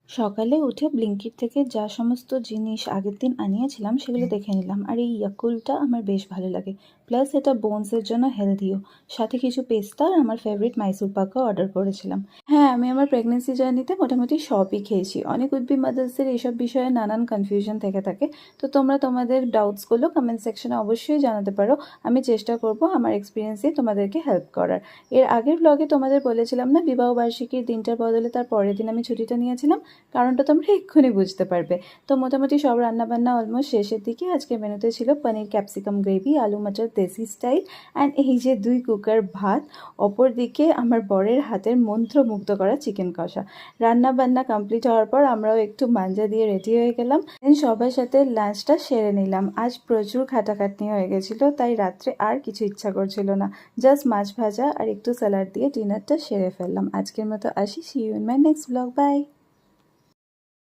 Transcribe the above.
সকালে উঠে ব্লিঙ্কিট থেকে যা সমস্ত জিনিস আগের দিন আনিয়েছিলাম সেগুলো দেখে নিলাম। আর এই ইয়াকুলটা আমার বেশ ভালো লাগে, প্লাস এটা বোনসের জন্য হেলদিও। সাথে কিছু পেস্তা আর আমার ফেভারিট মাইসুর পাকও অর্ডার করেছিলাম। হ্যাঁ, আমি আমার প্রেগনেন্সি জার্নিতে মোটামুটি সবই খেয়েছি। অনেক উড বি মাদার্সের এইসব বিষয়ে নানান কনফিউশন থেকে থাকে। তো তোমরা তোমাদের ডাউটসগুলো কমেন্ট সেকশনে অবশ্যই জানাতে পারো। আমি চেষ্টা করব আমার এক্সপিরিয়েন্স দিয়ে তোমাদেরকে হেল্প করার। এর আগের ব্লগে তোমাদের বলেছিলাম না, বিবাহবার্ষিকীর দিনটার বদলে তার পরের দিন আমি ছুটিটা নিয়েছিলাম। কারণটা তোমরা এক্ষুনি বুঝতে পারবে। তো মোটামুটি সব রান্নাবান্না অলমোস্ট শেষের দিকে। আজকে মেনুতে ছিল পনির ক্যাপসিকাম গ্রেভি, আলু মটর দেশি স্টাইল, অ্যান্ড এই যে 2 কুকার ভাত। অপর দিকে আমার বরের হাতের মন্ত্রমুগ্ধ করা চিকেন কষা। রান্নাবান্না কমপ্লিট হওয়ার পর আমরাও একটু মাঞ্জা দিয়ে রেডি হয়ে গেলাম। সবার সাথে লাঞ্চটা সেরে নিলাম। আজ প্রচুর খাটাখাটনি হয়ে গেছিলো, তাই রাত্রে আর কিছু ইচ্ছা করছিল না। জাস্ট মাছ ভাজা আর একটু স্যালাড দিয়ে ডিনারটা সেরে ফেললাম। আজকের মতো আসি। See you in my next blog. By.